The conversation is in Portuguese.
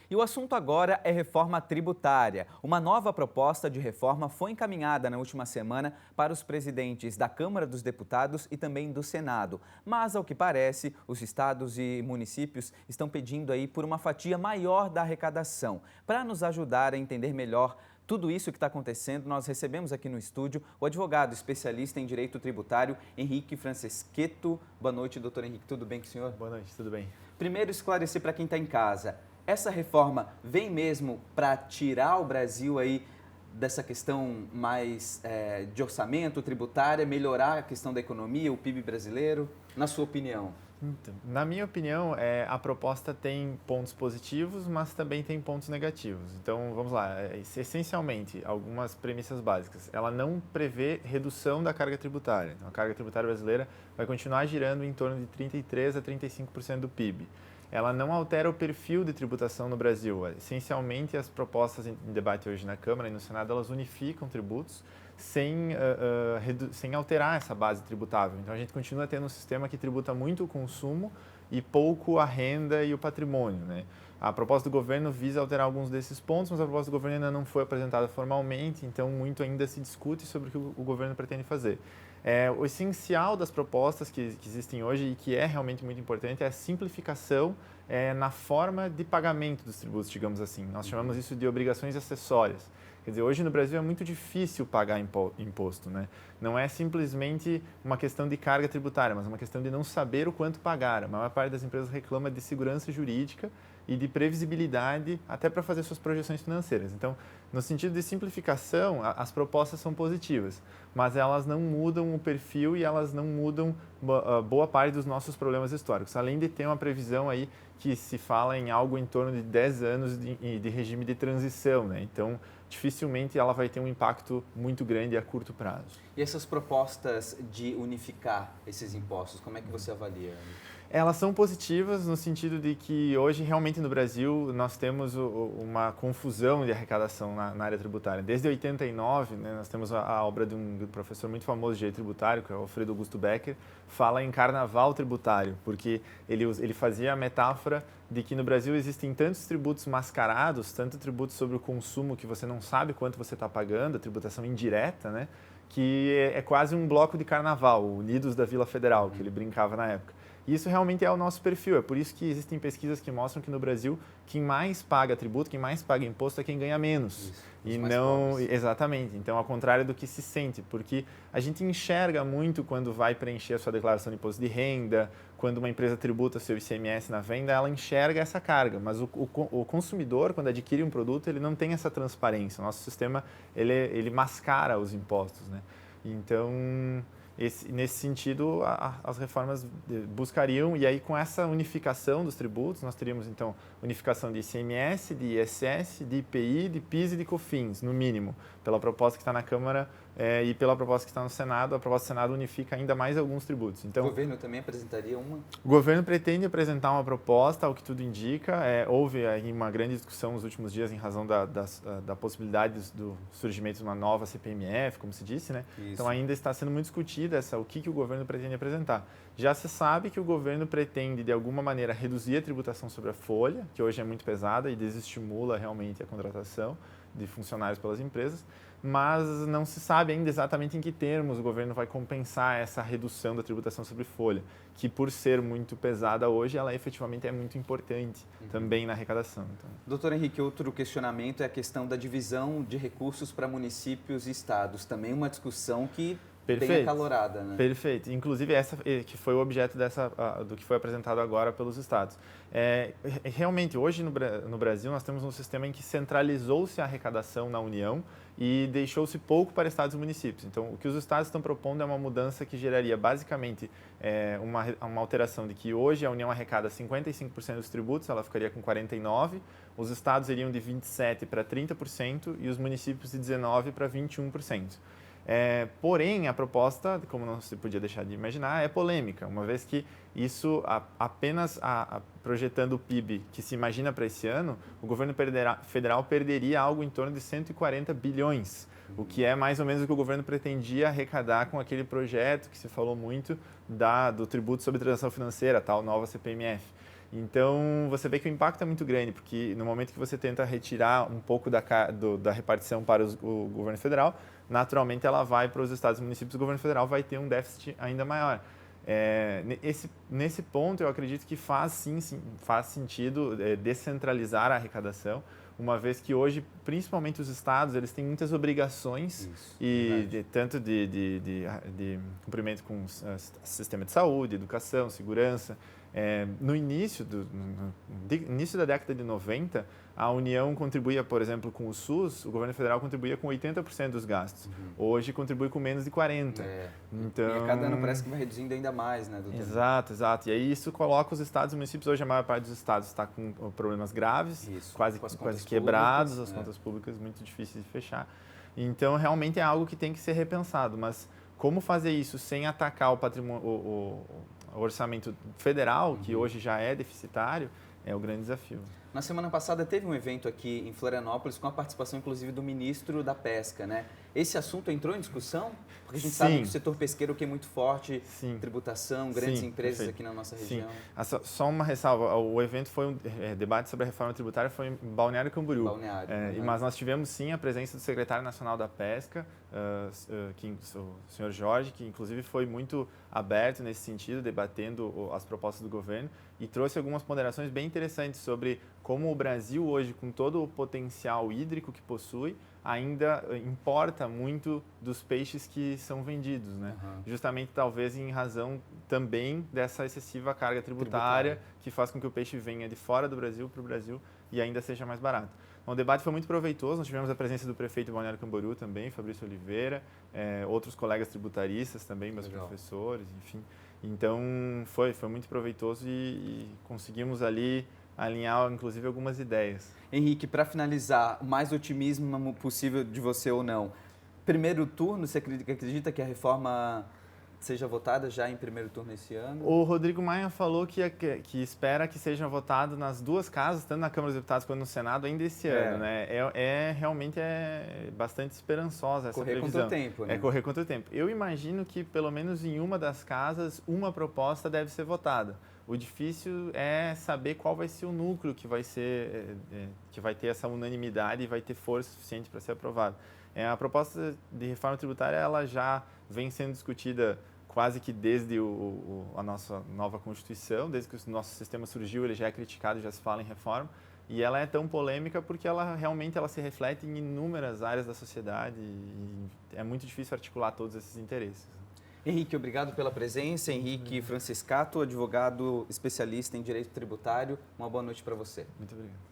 E o assunto agora é reforma tributária. Uma nova proposta de reforma foi encaminhada na última semana para os presidentes da Câmara dos Deputados e também do Senado. Mas, ao que parece, os estados e municípios estão pedindo aí por uma fatia maior da arrecadação. Para nos ajudar a entender melhor tudo isso que está acontecendo, nós recebemos aqui no estúdio o advogado especialista em direito tributário, Henrique Franceschetto. Boa noite, doutor Henrique. Tudo bem com o senhor? Boa noite, tudo bem. Primeiro, esclarecer para quem está em casa. Essa reforma vem mesmo para tirar o Brasil aí dessa questão mais de orçamento tributária, melhorar a questão da economia, o PIB brasileiro? Na sua opinião? Então, na minha opinião, a proposta tem pontos positivos, mas também tem pontos negativos. Então, vamos lá. Essencialmente, algumas premissas básicas. Ela não prevê redução da carga tributária. Então, a carga tributária brasileira vai continuar girando em torno de 33% a 35% do PIB. Ela não altera o perfil de tributação no Brasil. Essencialmente, as propostas em debate hoje na Câmara e no Senado, elas unificam tributos sem alterar essa base tributável. Então, a gente continua tendo um sistema que tributa muito o consumo e pouco a renda e o patrimônio, né? A proposta do governo visa alterar alguns desses pontos, mas a proposta do governo ainda não foi apresentada formalmente, então muito ainda se discute sobre o que o governo pretende fazer. O essencial das propostas que existem hoje e que é realmente muito importante é a simplificação na forma de pagamento dos tributos, digamos assim. Nós chamamos isso de obrigações acessórias. Quer dizer, hoje no Brasil é muito difícil pagar imposto, né? Não é simplesmente uma questão de carga tributária, mas uma questão de não saber o quanto pagar. A maior parte das empresas reclama de segurança jurídica e de previsibilidade até para fazer suas projeções financeiras. Então, no sentido de simplificação, as propostas são positivas, mas elas não mudam o perfil e elas não mudam boa parte dos nossos problemas históricos, além de ter uma previsão aí que se fala em algo em torno de 10 anos de regime de transição, né? Então, dificilmente ela vai ter um impacto muito grande a curto prazo. E essas propostas de unificar esses impostos, como é que você avalia? Elas são positivas no sentido de que hoje realmente no Brasil nós temos uma confusão de arrecadação na área tributária. Desde 89, né, nós temos a obra de um professor muito famoso de direito tributário, que é o Alfredo Augusto Becker, fala em carnaval tributário, porque ele fazia a metáfora de que no Brasil existem tantos tributos mascarados, tanto tributos sobre o consumo que você não sabe quanto você está pagando, a tributação indireta, né, que é quase um bloco de carnaval, o Unidos da Vila Federal, que ele brincava na época. E isso realmente é o nosso perfil, é por isso que existem pesquisas que mostram que no Brasil quem mais paga tributo, quem mais paga imposto é quem ganha menos. Isso, e não, exatamente, então ao contrário do que se sente, porque a gente enxerga muito quando vai preencher a sua declaração de imposto de renda, quando uma empresa tributa seu ICMS na venda, ela enxerga essa carga, mas o consumidor, quando adquire um produto, ele não tem essa transparência. O nosso sistema, ele mascara os impostos, né? Então, nesse sentido, as reformas buscariam, e aí com essa unificação dos tributos, nós teríamos então unificação de ICMS, de ISS, de IPI, de PIS e de COFINS, no mínimo, pela proposta que está na Câmara e pela proposta que está no Senado. A proposta do Senado unifica ainda mais alguns tributos. Então, o governo também apresentaria uma? O governo pretende apresentar uma proposta, ao que tudo indica. Houve aí uma grande discussão nos últimos dias em razão da possibilidade do surgimento de uma nova CPMF, como se disse, né? Isso. Então ainda está sendo muito discutida o que o governo pretende apresentar. Já se sabe que o governo pretende, de alguma maneira, reduzir a tributação sobre a folha, que hoje é muito pesada e desestimula realmente a contratação de funcionários pelas empresas, mas não se sabe ainda exatamente em que termos o governo vai compensar essa redução da tributação sobre folha, que por ser muito pesada hoje, ela efetivamente é muito importante também na arrecadação. Então. Doutor Henrique, outro questionamento é a questão da divisão de recursos para municípios e estados, também uma discussão que bem acalorada, né? Perfeito. Inclusive, essa que foi o objeto do que foi apresentado agora pelos estados. Realmente, hoje no Brasil, nós temos um sistema em que centralizou-se a arrecadação na União e deixou-se pouco para estados e municípios. Então, o que os estados estão propondo é uma mudança que geraria, basicamente, uma alteração de que hoje a União arrecada 55% dos tributos, ela ficaria com 49%, os estados iriam de 27% para 30% e os municípios de 19% para 21%. Porém, a proposta, como não se podia deixar de imaginar, é polêmica, uma vez que isso, apenas projetando o PIB que se imagina para esse ano, o governo federal perderia algo em torno de 140 bilhões, o que é mais ou menos o que o governo pretendia arrecadar com aquele projeto que se falou muito do tributo sobre transação financeira, a tal nova CPMF. Então, você vê que o impacto é muito grande, porque no momento que você tenta retirar um pouco da repartição para o governo federal, naturalmente ela vai para os estados e municípios, o governo federal vai ter um déficit ainda maior. Nesse ponto, eu acredito que faz sentido descentralizar a arrecadação, uma vez que hoje, principalmente os estados, eles têm muitas obrigações, tanto de cumprimento com o sistema de saúde, educação, segurança. No início da década de 90, a União contribuía, por exemplo, com o SUS, o governo federal contribuía com 80% dos gastos. Hoje contribui com menos de 40%. Então... E a cada ano parece que vai reduzindo ainda mais, né, doutor? Exato. E aí isso coloca os estados e municípios, hoje a maior parte dos estados está com problemas graves, quase quebrados, as contas públicas muito difíceis de fechar. Então, realmente é algo que tem que ser repensado, mas como fazer isso sem atacar o patrimônio, o orçamento federal, que hoje já é deficitário, é o grande desafio. Na semana passada teve um evento aqui em Florianópolis com a participação, inclusive, do ministro da Pesca, né? Esse assunto entrou em discussão? Porque a gente sabe que o setor pesqueiro aqui é muito forte, tributação, grandes empresas aqui na nossa região. Só uma ressalva, o evento foi um debate sobre a reforma tributária, foi em Balneário Camboriú. Mas nós tivemos sim a presença do secretário nacional da Pesca, o senhor Jorge, que inclusive foi muito aberto nesse sentido, debatendo as propostas do governo e trouxe algumas ponderações bem interessantes sobre como o Brasil hoje, com todo o potencial hídrico que possui, ainda importa muito dos peixes que são vendidos, né? Justamente talvez em razão também dessa excessiva carga tributária que faz com que o peixe venha de fora do Brasil para o Brasil e ainda seja mais barato. Então, o debate foi muito proveitoso, nós tivemos a presença do prefeito de Balneário Camboriú também, Fabrício Oliveira, outros colegas tributaristas também, meus professores, enfim. Então, foi muito proveitoso e conseguimos ali alinhar, inclusive, algumas ideias. Henrique, para finalizar, o mais otimismo possível de você ou não, primeiro turno, você acredita que a reforma seja votada já em primeiro turno esse ano? O Rodrigo Maia falou que espera que seja votado nas duas casas, tanto na Câmara dos Deputados quanto no Senado, ainda esse ano, né? Realmente é bastante esperançosa essa previsão. Correr contra o tempo, né? É correr contra o tempo. Eu imagino que, pelo menos em uma das casas, uma proposta deve ser votada. O difícil é saber qual vai ser o núcleo que vai ter essa unanimidade e vai ter força suficiente para ser aprovado. A proposta de reforma tributária ela já vem sendo discutida quase que desde a nossa nova Constituição, desde que o nosso sistema surgiu, ele já é criticado, já se fala em reforma, e ela é tão polêmica porque ela realmente se reflete em inúmeras áreas da sociedade e é muito difícil articular todos esses interesses. Henrique, obrigado pela presença. Henrique Franciscato, advogado especialista em direito tributário. Uma boa noite para você. Muito obrigado.